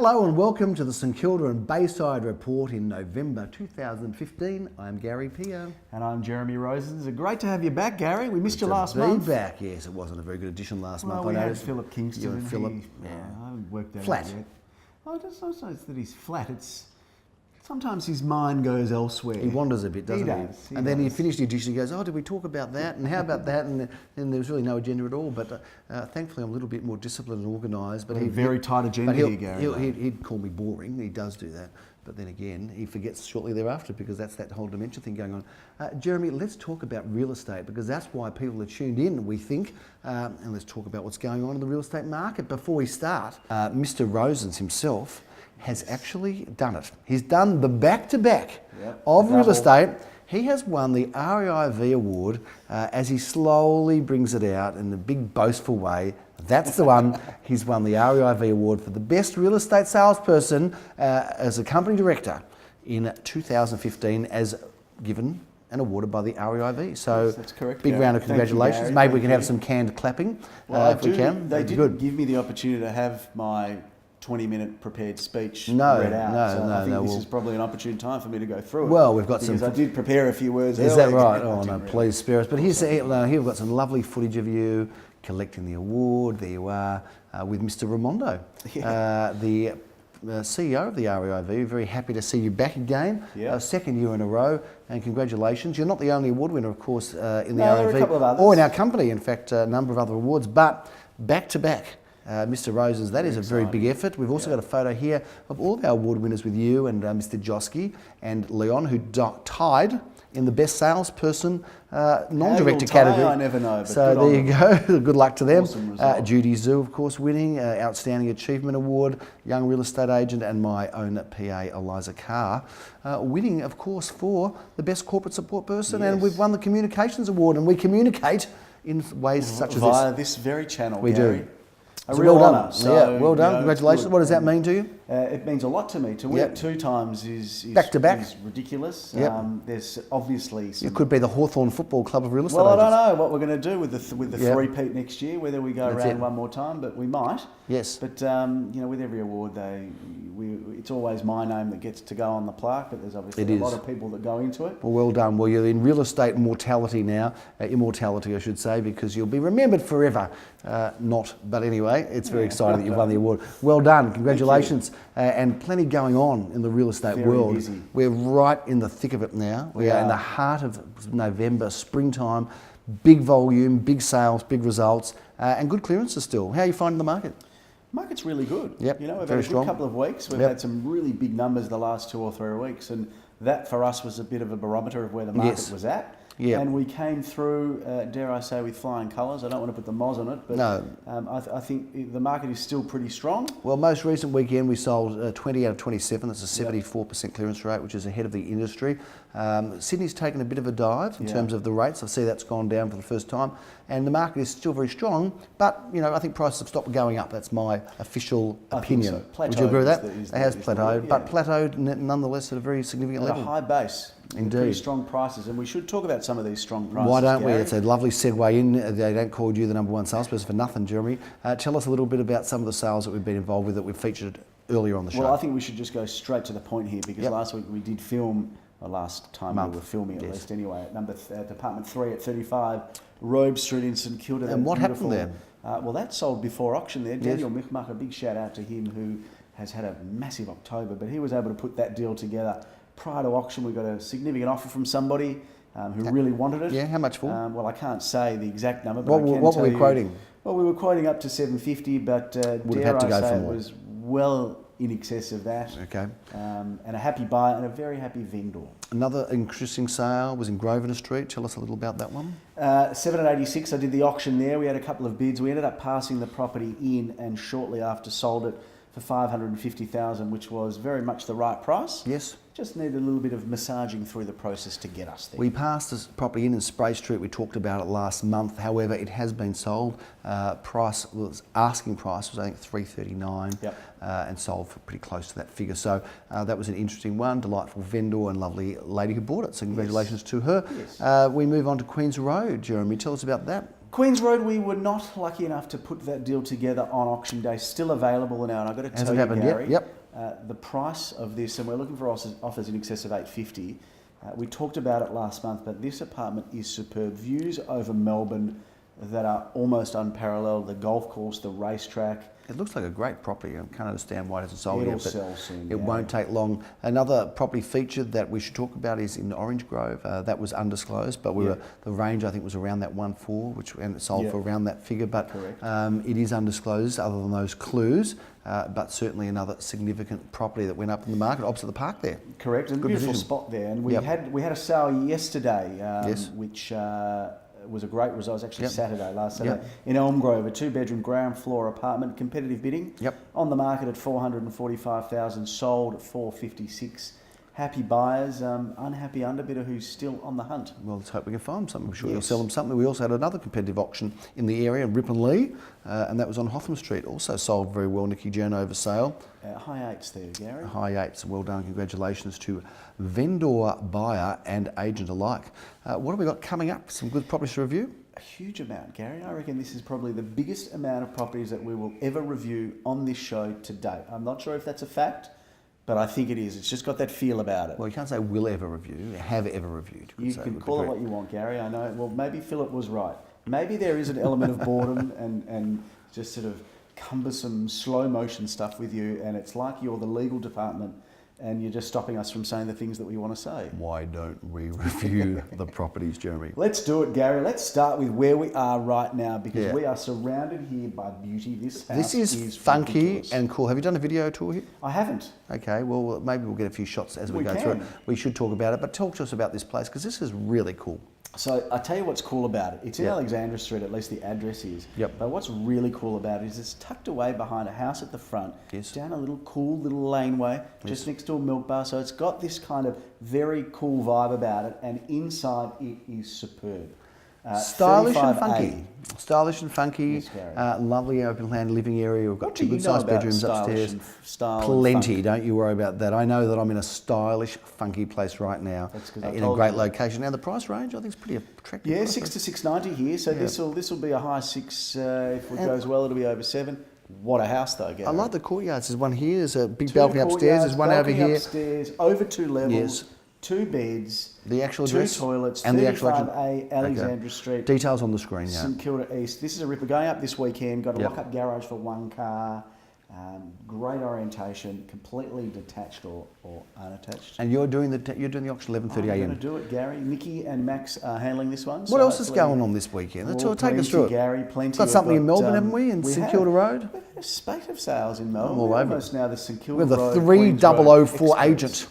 Hello and welcome to the St Kilda and Bayside report in November 2015. I'm Gary Peer. And I'm Jeremy Rosens. It's great to have you back, Gary. We missed you last month. Back, yes. It wasn't a very good edition last month. We had Philip Kingston. You and Philip, I haven't worked that flat. out yet. Oh, it's not so that he's flat. It's sometimes his mind goes elsewhere. He wanders a bit, doesn't he? He then he finished the edition, he goes, oh, did we talk about that? And how about that? And there was really no agenda at all. But thankfully, I'm a little bit more disciplined and organised. But very tight agenda here, Gary. He'd call me boring. He does do that. But then again, he forgets shortly thereafter because that's that whole dementia thing going on. Jeremy, let's talk about real estate because that's why people are tuned in, we think. And let's talk about what's going on in the real estate market. Before we start, Mr. Rosens himself has actually done it. He's done the back-to-back of real estate. He has won the REIV award as he slowly brings it out in a big boastful way. That's the one. He's won the REIV award for the best real estate salesperson as a company director in 2015 as given and awarded by the REIV. So yes, that's correct, big round of congratulations. You, Maybe we can have some canned clapping if we can. They didn't give me the opportunity to have my 20-minute prepared speech read out. I think this is probably an opportune time for me to go through it. Well, we've got because I did prepare a few words. Is that right? Oh no, please spare us. But here we've got some lovely footage of you collecting the award. There you are with Mr. Raimondo, the CEO of the REIV. Very happy to see you back again. Second year in a row, and congratulations. You're not the only award winner, of course, in the REIV, there are a couple of others. Or in our company. In fact, a number of other awards, but back to back. Mr. Rosens, that is a very big effort. We've also got a photo here of all of our award winners with you and Mr. Josky and Leon, who tied in the best salesperson non-director category. I never know. But so there you go. Good luck to them. Awesome Judy Zoo, of course, winning Outstanding Achievement Award, Young Real Estate Agent, and my own PA, Eliza Carr, winning, of course, for the best corporate support person. And we've won the Communications Award, and we communicate in ways such as via this very channel. We Gary. do. A real honour. So, well done. Congratulations. What does that mean to you? It means a lot to me. To win it 2 times is back to back. Is ridiculous. There's obviously some... It could be the Hawthorn Football Club of real estate. Well, agents. I don't know what we're going to do with the three-peat next year. Whether we go around one more time, but we might. Yes. But with every award, it's always my name that gets to go on the plaque. But there's obviously a lot of people that go into it. Well done. Well, you're in real estate mortality now, immortality, I should say, because you'll be remembered forever. But anyway, it's very exciting that you've won the award. Well done. Congratulations. And plenty going on in the real estate world. Busy. We're right in the thick of it now. We are in the heart of November, springtime, big volume, big sales, big results, and good clearances still. How are you finding the market? Market's really good. Yep, we've had very a good strong. couple of weeks. We've had some really big numbers the last 2 or 3 weeks, and that for us was a bit of a barometer of where the market was at. And we came through, dare I say, with flying colours. I don't want to put the moz on it, but I think the market is still pretty strong. Well, most recent weekend we sold 20 out of 27. That's a 74% clearance rate, which is ahead of the industry. Sydney's taken a bit of a dive in terms of the rates. I see that's gone down for the first time. And the market is still very strong, but I think prices have stopped going up. That's my official opinion. So. Would you agree with that? It has plateaued, but plateaued nonetheless at a very significant level. At a high base. Indeed. Pretty strong prices, and we should talk about some of these strong prices. Why don't we? Gary? It's a lovely segue in. They don't call you the number one salesperson for nothing, Jeremy. Tell us a little bit about some of the sales that we've been involved with that we've featured earlier on the show. Well, I think we should just go straight to the point here because last week we did film, last time we were filming at least anyway, at Department 3 at 35 Robe Street in St Kilda. And what happened there? Well, that sold before auction there. Daniel Michmach, a big shout out to him who has had a massive October, but he was able to put that deal together. Prior to auction, we got a significant offer from somebody who really wanted it. Yeah, how much for? Well, I can't say the exact number, but what were we quoting? Well, we were quoting up to 750, but dare I say it was well in excess of that. Okay. And a happy buyer and a very happy vendor. Another interesting sale was in Grosvenor Street. Tell us a little about that one. 786, I did the auction there. We had a couple of bids. We ended up passing the property in and shortly after sold it for $550,000, which was very much the right price. Yes. Just needed a little bit of massaging through the process to get us there. We passed this property in Spray Street. We talked about it last month. However, it has been sold. Asking price was I think $339, and sold for pretty close to that figure. So that was an interesting one. Delightful vendor and lovely lady who bought it. So congratulations to her. Yes. We move on to Queen's Road. Jeremy, tell us about that. Queens Road, we were not lucky enough to put that deal together on auction day. Still available now, and I've got to tell you, Gary, the price of this, and we're looking for offers in excess of $850. We talked about it last month, but this apartment is superb. Views over Melbourne that are almost unparalleled. The golf course, the racetrack. It looks like a great property. I can't understand why it hasn't sold yet, but sell soon, it won't take long. Another property featured that we should talk about is in Orange Grove. That was undisclosed, but the range I think was around that 1.4, and it sold for around that figure. But it is undisclosed, other than those clues. But certainly another significant property that went up in the market opposite the park there. Correct, and a beautiful spot there. And we had a sale yesterday, which was a great result. It was actually last Saturday, in Elm Grove, a 2-bedroom ground floor apartment, competitive bidding. On the market at $445,000, sold at $456,000. Happy buyers, unhappy underbidder who's still on the hunt. Well, let's hope we can find something. I'm sure you'll sell them something. We also had another competitive auction in the area, Ripon Lee, and that was on Hotham Street. Also sold very well, Nicky Journover sale. High eights there, Gary. High eights. Well done. Congratulations to vendor, buyer and agent alike. What have we got coming up? Some good properties to review? A huge amount, Gary. I reckon this is probably the biggest amount of properties that we will ever review on this show to date. I'm not sure if that's a fact, but I think it is. It's just got that feel about it. Well, you can't say will ever review, have ever reviewed. You can call it what you want, Gary. I know. Well, maybe Philip was right. Maybe there is an element of boredom and just sort of cumbersome slow motion stuff with you, and it's like you're the legal department and you're just stopping us from saying the things that we want to say. Why don't we review the properties, Jeremy? Let's do it, Gary. Let's start with where we are right now, because we are surrounded here by beauty. This house is funky ridiculous. and cool. Have you done a video tour here? I haven't. Okay, well, maybe we'll get a few shots as we go through it. We should talk about it, but talk to us about this place, because this is really cool. So I'll tell you what's cool about it. It's in Alexandra Street, at least the address is. But what's really cool about it is it's tucked away behind a house at the front, down a little cool little laneway, just next to a milk bar. So it's got this kind of very cool vibe about it, and inside it is superb. Stylish and funky. Stylish and funky. Lovely open plan living area. We've got two good sized bedrooms upstairs. Plenty, don't you worry about that. I know that I'm in a stylish, funky place right now, in a great location. Now the price range I think is pretty attractive. Yeah, 6 to 690 here. So this will be a high 6. If it goes well, it'll be over 7. What a house though, Gary. I like the courtyards. There's one here. There's a big balcony upstairs. There's one over here. Upstairs, over 2 levels. 2 beds, the actual 2 address, toilets, and the actual A, Alexandra Street. Details on the screen, St Kilda East. This is a ripper. Going up this weekend, got a lock-up garage for 1 car, great orientation, completely detached or unattached. And you're doing the auction 11:30 a.m. I'm going to do it, Gary. Nicky and Max are handling this one. What else is going on this weekend? Take us through it. Gary, plenty. Got something in Melbourne, haven't we? In St Kilda Road? We've had a spate of sales in Melbourne. I'm all over almost now the St Kilda Road. We have the 3004 agent.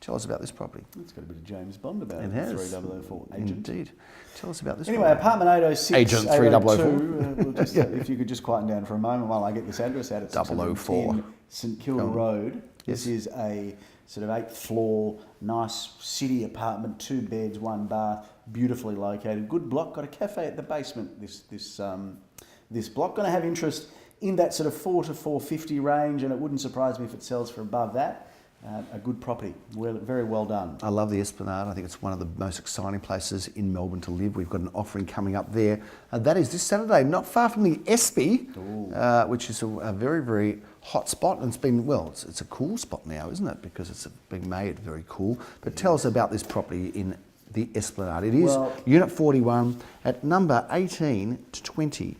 Tell us about this property. It's got a bit of James Bond about it. It has. 3004 agent. Indeed. Tell us about this anyway, property. apartment 806. Agent 3004. If you could just quieten down for a moment while I get this address out. It's 004. St Kilda Road. This is a sort of 8th floor, nice city apartment, 2 beds, 1 bath, beautifully located. Good block. Got a cafe at the basement. This block going to have interest in that sort of 4 to 450 range, and it wouldn't surprise me if it sells for above that. A good property, very well done. I love the Esplanade. I think it's one of the most exciting places in Melbourne to live. We've got an offering coming up there. That is this Saturday, not far from the Espy, which is a very, very hot spot. And it's been, it's a cool spot now, isn't it? Because it's been made very cool. But tell us about this property in the Esplanade. It is Unit 41 at number 18 to 20,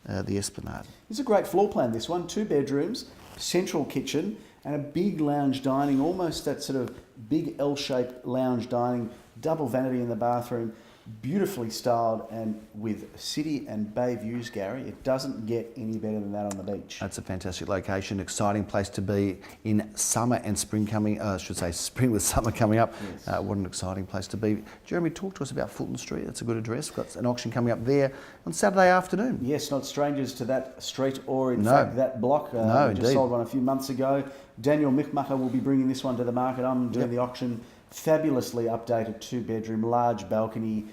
the Esplanade. It's a great floor plan, this one. 2 bedrooms, central kitchen, and a big lounge dining, almost that sort of big L-shaped lounge dining, double vanity in the bathroom, beautifully styled and with city and bay views, Gary. It doesn't get any better than that on the beach. That's a fantastic location, exciting place to be in summer and spring coming, I should say spring with summer coming up. What an exciting place to be. Jeremy, talk to us about Fulton Street. That's a good address. We've got an auction coming up there on Saturday afternoon. Yes, not strangers to that street or in fact that block. We just sold one a few months ago. Daniel Mickmacher will be bringing this one to the market. I'm doing the auction. Fabulously updated 2-bedroom, large balcony,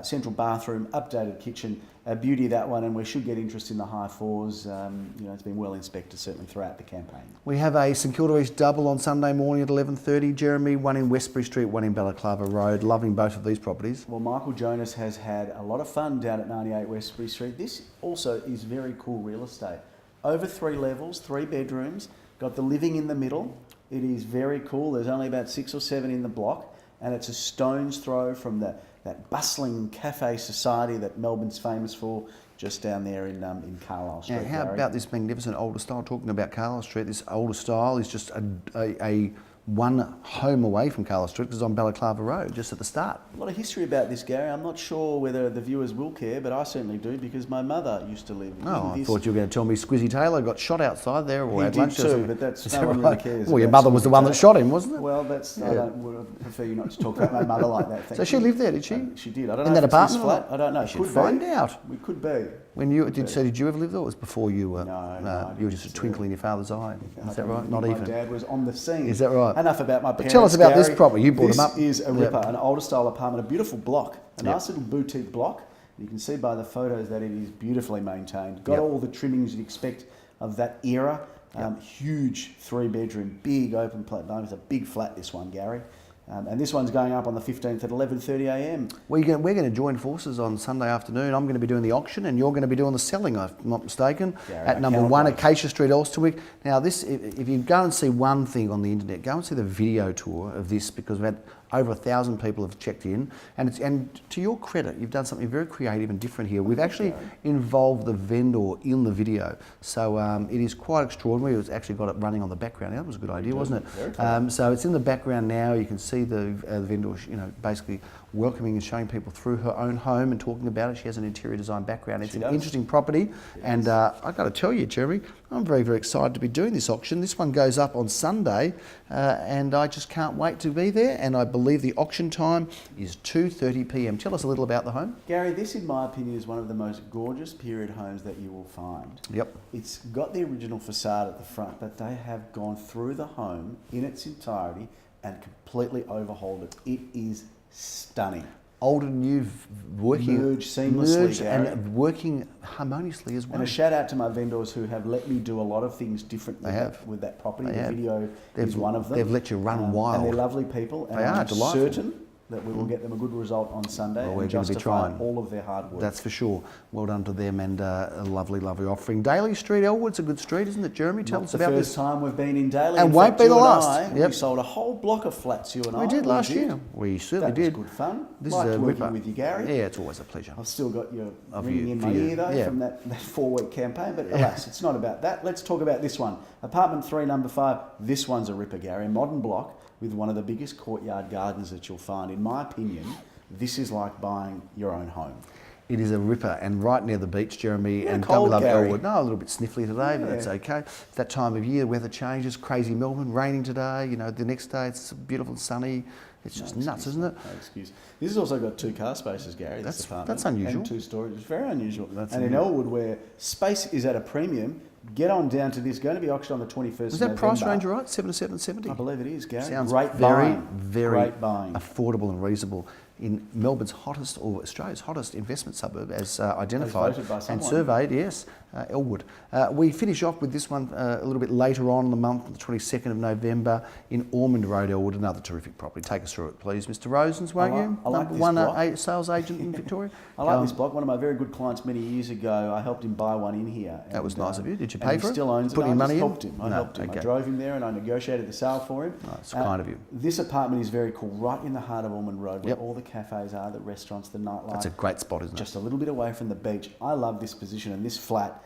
central bathroom, updated kitchen, a beauty that one, and we should get interest in the high fours. It's been well inspected certainly throughout the campaign. We have a St Kilda East double on Sunday morning at 11:30, Jeremy, one in Westbury Street, one in Balaclava Road. Loving both of these properties. Well, Michael Jonas has had a lot of fun down at 98 Westbury Street. This also is very cool real estate. Over 3 levels, 3 bedrooms, got the living in the middle. It is very cool. There's only about 6 or 7 in the block, and it's a stone's throw from that bustling cafe society that Melbourne's famous for, just down there in Carlisle Street. Now, how about this magnificent older style? Talking about Carlisle Street, this older style is just a one home away from Carlisle Street, because it's on Balaclava Road, just at the start. A lot of history about this, Gary. I'm not sure whether the viewers will care, but I certainly do, because my mother used to live in this. I thought you were going to tell me Squizzy Taylor got shot outside there, or he had did lunch too, but that's no one really cares. Well, your mother was the one that shot him, wasn't it? Well, that's I would prefer you not to talk about my mother like that. Thank so she lived there, did she? She did. I don't in know that if it's apartment. This flat. I don't know. We should find out. We could be. When you did you ever live there? Or was it before you were? No, you were just a twinkle in your father's eye. Is that right? Not even. My dad was on the scene. Is that right? Enough about my parents. Tell us about Gary. this property. You brought them up. This is a ripper, an older style apartment, a beautiful block, a nice little boutique block. You can see by the photos that it is beautifully maintained. Got all the trimmings you'd expect of that era. Huge 3-bedroom, big open plan. No, it's a big flat, this one, Gary. And this one's going up on the 15th at 11:30 a.m. We're going to join forces on Sunday afternoon. I'm going to be doing the auction, and you're going to be doing the selling, if I'm not mistaken, at number 1 Acacia Street, Elsternwick. Now, this, if you go and see one thing on the internet, go and see the video tour of this, because we've had over 1,000 people have checked in, and to your credit, you've done something very creative and different here. We've actually involved the vendor in the video, so it is quite extraordinary. It's actually got it running on the background. That was a good idea, wasn't it? So it's in the background now. You can see the vendor, basically welcoming and showing people through her own home and talking about it. She has an interior design background. It's an interesting property, and I've got to tell you, Jeremy, I'm very, very excited to be doing this auction. This one goes up on Sunday, and I just can't wait to be there, and I believe the auction time is 2:30 p.m. Tell us a little about the home. Gary, this in my opinion is one of the most gorgeous period homes that you will find. Yep. It's got the original facade at the front, but they have gone through the home in its entirety and completely overhauled it. It is stunning. Old and new working merged seamlessly, Gary. And working harmoniously as well. And a shout out to my vendors who have let me do a lot of things differently with that property. The video is one of them. They've let you run wild. And they're lovely people. And they are I'm delightful. Certain that we will get them a good result on Sunday we're and going to be trying all of their hard work. That's for sure. Well done to them, and a lovely, lovely offering. Daly Street, Elwood's a good street, isn't it, Jeremy? Tell us about this. The first time we've been in Daly. And won't be the last. We sold a whole block of flats, you and I. We did last year. We certainly did. That was good fun. This Liked is a working ripper. with you, Gary. Yeah, it's always a pleasure. I've still got your ringing in my ear, though, from that 4-week campaign. But alas, it's not about that. Let's talk about this one. Apartment 3, number 5. This one's a ripper, Gary. A modern block with one of the biggest courtyard gardens that you'll find. In my opinion, this is like buying your own home. It is a ripper, and right near the beach, Jeremy, and cold, love Gary. Elwood. No, a little bit sniffly today, but that's okay. It's that time of year, weather changes, crazy Melbourne, raining today, the next day it's beautiful, sunny. It's just nuts, isn't it? No excuse. This has also got 2 car spaces, Gary. That's unusual. And 2 storage. It's very unusual. In Elwood, where space is at a premium, get on down to this. Going to be auctioned on the 21st of November. Is that price range right? 7 to 770? I believe it is, Gary. Sounds very affordable and reasonable in Melbourne's hottest, or Australia's hottest investment suburb, as identified and surveyed. Yes, Elwood. We finish off with this one a little bit later on in the month, the 22nd of November, in Ormond Road, Elwood. Another terrific property. Take us through it, please, Mr. Rosens, won't you? I like this block. Sales agent in Victoria. I like this block. One of my very good clients many years ago, I helped him buy one in here. That was nice of you. Did you pay for it? He still owns it. Put any money in? I helped him. I drove him there and I negotiated the sale for him. That's kind of you. This apartment is very cool, right in the heart of Ormond Road, where all the cafes are, the restaurants, the nightlife. That's a great spot, isn't it? Just a little bit away from the beach. I love this position and this flat.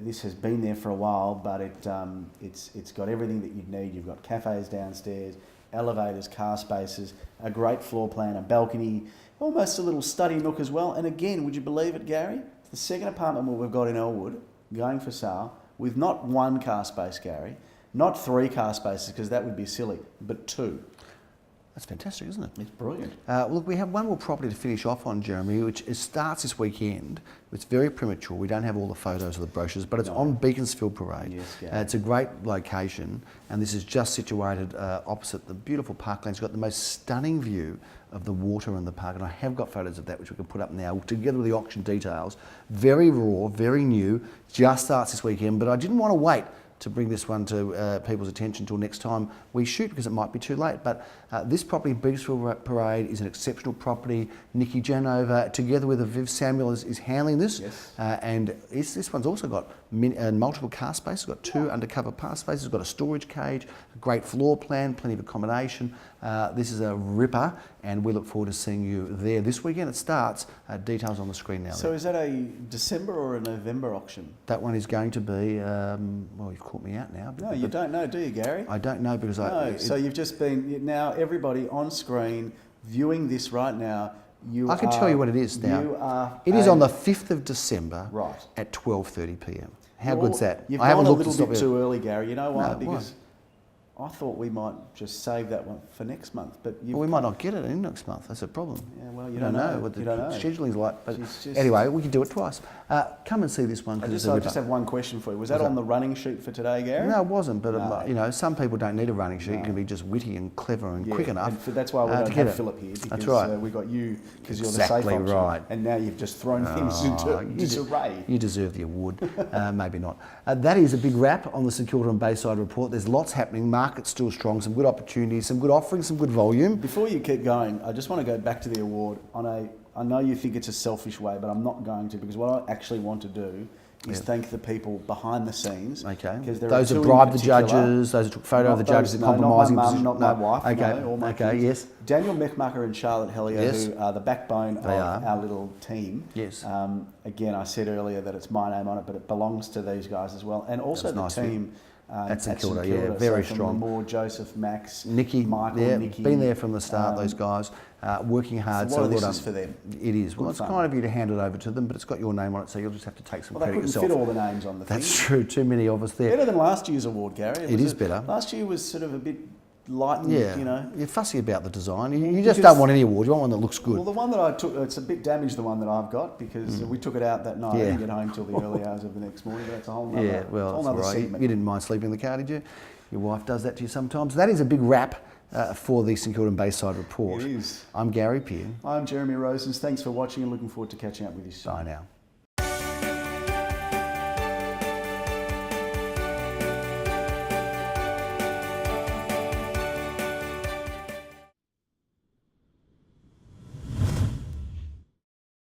This has been there for a while, but it's got everything that you'd need. You've got cafes downstairs, elevators, car spaces, a great floor plan, a balcony, almost a little study nook as well. And again, would you believe it, Gary? It's the second apartment we've got in Elwood going for sale with not 1 car space, Gary, not 3 car spaces, because that would be silly, but 2. That's fantastic, isn't it? It's brilliant. Look, we have one more property to finish off on, Jeremy, which starts this weekend. It's very premature. We don't have all the photos of the brochures, but it's on Beaconsfield Parade. Yes, yeah. It's a great location, and this is just situated opposite the beautiful parkland. It's got the most stunning view of the water in the park, and I have got photos of that which we can put up now together with the auction details. Very raw, very new, just starts this weekend, but I didn't want to wait to bring this one to people's attention until next time we shoot, because it might be too late. But this property, Beaconsfield Parade, is an exceptional property. Nikki Janova, together with Viv Samuel, is handling this. Yes. And this one's also got multiple car spaces. It's got 2 undercover car spaces. It's got a storage cage, a great floor plan, plenty of accommodation. This is a ripper, and we look forward to seeing you there this weekend. It starts. Details on the screen now. So is that a December or a November auction? That one is going to be, well, you've caught me out now. No, you don't know, do you, Gary? I don't know because so you've just been, now everybody on screen viewing this right now, I can tell you what it is now. It is on the 5th of December at 12:30 p.m. How good's that? You've gone a little bit too early, Gary. You know why? No, because I thought we might just save that one for next month, but we might not get it in next month. That's a problem. Yeah, well, you don't know what the scheduling's like. But anyway, we can do it twice. Come and see this one. I just have one question for you. Was that on the running sheet for today, Gary? No, it wasn't. But you know, some people don't need a running sheet. You can be just witty and clever and quick enough. And that's why we don't have Philip here. That's right. We got you because you're the safe option. Right. And now you've just thrown things into disarray. You deserve the award. Maybe not. That is a big wrap on the St Kilda and Bayside report. There's lots happening. Market's still strong. Some good opportunities, some good offerings, some good volume. Before you keep going, I just want to go back to the award I know you think it's a selfish way, but I'm not going to, because what I actually want to do is thank the people behind the scenes. Okay. Those who bribed the judges, those who took photo of the judges, the compromising position. Not my wife, okay. or my kids. Yes. Daniel Mechmacher and Charlotte Hellier, who are the backbone of our little team. Yes. Again, I said earlier that it's my name on it, but it belongs to these guys as well. And also the team. At St Kilda, yeah, very strong. More Joseph, Max, Nikki, Michael, Nikki. Been there from the start, those guys, working hard. So a lot of this is for them. It is. Well, it's kind of you to hand it over to them, but it's got your name on it, so you'll just have to take some credit yourself. They couldn't fit all the names on the thing. That's true, too many of us there. Better than last year's award, Gary. It is better. Last year was sort of a bit light and, you know. You're fussy about the design. You just don't want any award. You want one that looks good. Well, the one that I took, it's a bit damaged, the one that I've got, because we took it out that night and get home till the early hours of the next morning. But that's a whole nother segment. You didn't mind sleeping in the car, did you? Your wife does that to you sometimes. That is a big wrap for the St Kilda and Bayside report. It is. I'm Gary Pearn. I'm Jeremy Rosens. Thanks for watching and looking forward to catching up with you soon. Bye now.